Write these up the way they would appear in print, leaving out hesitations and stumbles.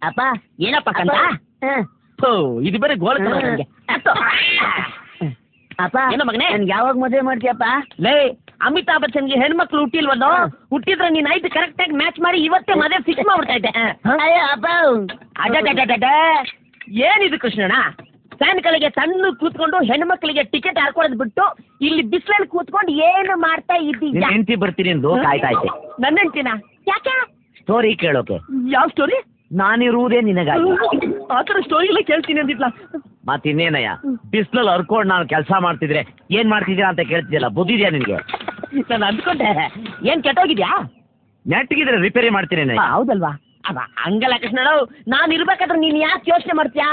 ಅಪ್ಪ ಏನಪ್ಪ ಕಂದ ಇದು ಬೇರೆ ಗೋಳ ನನಗೆ ಅಪ್ಪ ಏನೋ ಮಗನೇ ನನ್ಗೆ ಯಾವಾಗ ಮದುವೆ ಮಾಡ್ತೀಯಪ್ಪ? ಲೇ ಅಮಿತಾಬ್ ಬಚ್ಚನ್ಗೆ ಹೆಣ್ಮಕ್ಳು ಹುಟ್ಟಿಲ್ವಲ್ಲೋ ಹುಟ್ಟಿದ್ರೆ ನೀನ್ ಐದು ಕರೆಕ್ಟ್ ಆಗಿ ಮ್ಯಾಚ್ ಮಾಡಿ ಇವತ್ತೇ ಮದುವೆ ಫಿಕ್ಸ್ ಮಾಡ್ಬಿಡ್ತಾ ಇದ್ದೆ. ಅಯ್ಯೋ ಅಪ್ಪ ಅಡ್ಡ ಏನಿದು ಕೃಷ್ಣಣ್ಣ ಫ್ಯಾನ್ಗಳಿಗೆ ಸಣ್ಣ ಕೂತ್ಕೊಂಡು ಹೆಣ್ಮಕ್ಳಿಗೆ ಟಿಕೆಟ್ ಹಾಕೊಳ್ಳೋದು ಬಿಟ್ಟು ಇಲ್ಲಿ ಬಿಸಿಲಲ್ಲಿ ಕೂತ್ಕೊಂಡು ಏನು ಮಾಡ್ತಾ ಇದ್ದೀಯ? ಹೆಂಡತಿ ಬರ್ತೀನಿ ಎಂದು ಕಾಯ್ತಾ ಇದ್ದೆ. ನನ್ನ ಹೆಂಡ್ತಿನ ಯಾಕೆ? ಸ್ಟೋರಿ ಕೇಳೋಕೆ. ಯಾವ ಸ್ಟೋರಿ? ನಾನಿರುವುದೇ ನಿನಗಾಗಿ. ಆತರ ಸ್ಟೋರಿ ಎಲ್ಲ ಕೇಳ್ತೀನಿ ಅಂದಿದ್ಲ. ಮತ್ತಿನ್ನೇನಯ್ಯ ಬಿಸಿಲಲ್ಲಿ ಹರ್ಕೊಂಡು ನಾನು ಕೆಲಸ ಮಾಡ್ತಿದ್ರೆ ಏನ್ ಮಾಡ್ತಿದ್ದೀರಾ ಅಂತ ಕೇಳ್ತಿದ್ಯಲ್ಲ, ಬುದ್ಧಿದ್ಯಾ ನಿನ್ಗೆ? ನಾನು ಅಂದ್ಕೊಂಡೆ ಏನ್ ಕೆಟ್ಟೋಗಿದ್ಯಾ? ನೆಟ್ಗಿದ್ರೆ ರಿಪೇರಿ ಮಾಡ್ತೀನಿ. ಹೌದಲ್ವಾ? ಅವ ಹಂಗಲ್ಲ ಕೃಷ್ಣಣ್ಣ, ನಾನು ಇರ್ಬೇಕಾದ್ರೆ ನೀನ್ ಯಾಕೆ ಯೋಚನೆ ಮಾಡ್ತೀಯಾ?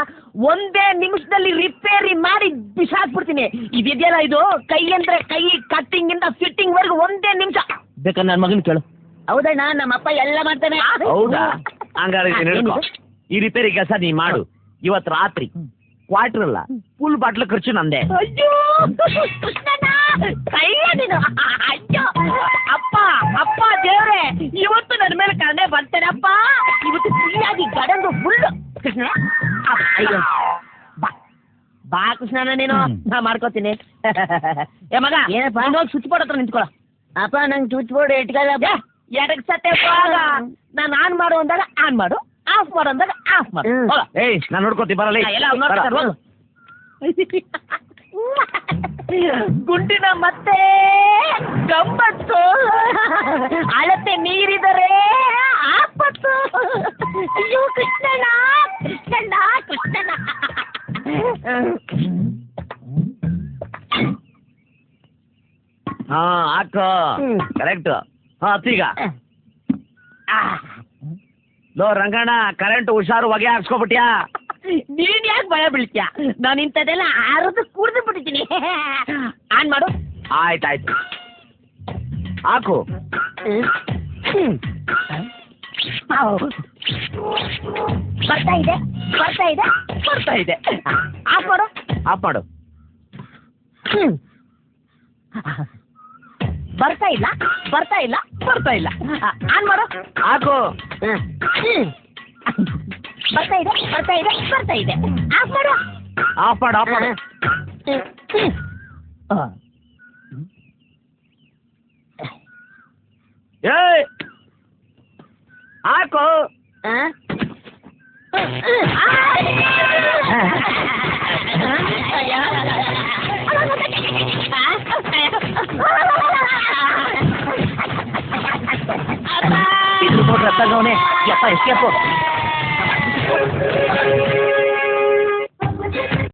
ಒಂದೇ ನಿಮಿಷದಲ್ಲಿ ರಿಪೇರಿ ಮಾಡಿ ಬಿಸಾಕ್ಬಿಡ್ತೀನಿ. ಇದೆಯಲ್ಲ ಇದು ಕೈ ಅಂದ್ರೆ ಕೈ, ಕಟ್ಟಿಂಗ್ ಇಂದ ಫಿಟ್ಟಿಂಗ್ ವರ್ಗು ಒಂದೇ ನಿಮಿಷ. ಬೇಕಾದ್ರೆ ನನ್ನ ಮಗನ್ ಕೇಳು. ಹೌದಣ್ಣ, ನಮ್ಮಪ್ಪ ಎಲ್ಲ ಮಾಡ್ತಾನೆ. ಹೌದಾ? ಹಂಗಾರೆ ಈ ರಿಪೇರಿ ಕೆಲಸ ನೀ ಮಾಡು. ಇವತ್ತು ರಾತ್ರಿ ಕ್ವಾರ್ಟರ್ ಅಲ್ಲ ಫುಲ್ ಬಾಟ್ಲು ಖರ್ಚು ನಂದೆ. ಅಯ್ಯೋ ಕೃಷ್ಣಣ್ಣ, ಕೈಯ ನೀನು. ಅಯ್ಯೋ ಅಪ್ಪ ಅಪ್ಪ ದೇವ್ರೆ, ಇವತ್ತು ನನ್ನ ಮೇಲೆ ಕಣ್ಣೆ ಬರ್ತೇನೆ ಅಪ್ಪ. ಇವತ್ತು ಫ್ರೀಯಾಗಿ ಗಡಂದು ಫುಲ್. ಕೃಷ್ಣ ಅಯ್ಯೋ ಬಾ ಬಾ ಕೃಷ್ಣಣ್ಣ, ನೀನು ನಾ ಮಾಡ್ಕೋತೀನಿ. ಏ ಮಗ ಏನಪ್ಪ? ಹೋಗಿ ಸ್ವಿಚ್ ಬೋರ್ಡ್ ಹತ್ರ ನಿಂತ್ಕೊಳ್ಳೋ. ಅಪ್ಪ ನಂಗೆ ಸ್ವಿಚ್ ಬೋರ್ಡ್ ಇಟ್ಕೊಳ್ಳ. ಎರಡಕ್ಕೆ ಸತ್ತೆ ನಾನು ಆನ್ ಮಾಡು ಅಂದಾಗ ಆನ್ ಮಾಡು, ಆಫ್ ಮಾಡು ಅಂದಾಗ ಆಫ್ ಮಾಡು. ಏಯ್ ನಾನು ನೋಡ್ಕೋತಿ ಬರಲ್ಲ. ಎಲ್ಲ ನೋಡ್ತಾರೆ ಹೋಗು. ಗುಂಡಿನ ಮತ್ತೆ ಗಮ್ಮತ್ತು, ಅಳತೆ ಮೀರಿದರೆ ಆಪತ್ತು. ಅಯ್ಯೋ ಕೃಷ್ಣಣ್ಣ ಕೃಷ್ಣಣ್ಣ ಕೃಷ್ಣಣ್ಣ. ಹಾ ಹಾಕೋ, ಕರೆಕ್ಟ್. ಹಾ ಈಗ ಲೋ ರಂಗಣ್ಣ, ಕರೆಂಟ್ ಹುಷಾರು, ಹೊಗೆ ಹಾಕ್ಸ್ಕೊಬಿಟ್ಯಾ? ನೀನ್ ಯಾಕೆ ಭಯ ಬೀಳ್ತೀಯ? ನಾನು ಇಂಥದ್ದೆಲ್ಲ ಆರದು ಕುಡ್ದು ಬಿಟ್ಟಿದ್ದೀನಿ. ಆನ್ ಮಾಡು. ಆಯ್ತಾಯ್ತು ಹಾಕು. ಬರ್ತಾ ಇದೆ ಬರ್ತಾ ಇದೆ ಬರ್ತಾ ಇದೆ. ಆಫ್ ಮಾಡು. ಆಫ್ ಮಾಡು. ಬರ್ತಾ ಇಲ್ಲ ಬರ್ತಾ ಇಲ್ಲ ಬರ್ತಾ ಇಲ್ಲ. ಆನ್ ಮಾಡು. ಹಾಕು. ಬರ್ತಾ ಇದೆ ಬರ್ತಾ ಇದೆ ಬರ್ತಾ ಇದೆ. ಆಫ್ ಮಾಡು. ಆಫ್ ಮಾಡು. ಆಫ್ ಮಾಡು. ಏಯ್ ಹಾಕು. ಇದು ನೋಡ್ರತ್ತಾಗವನೇ ಯಪ್ಪ ಎಸ್ಕೇಪು.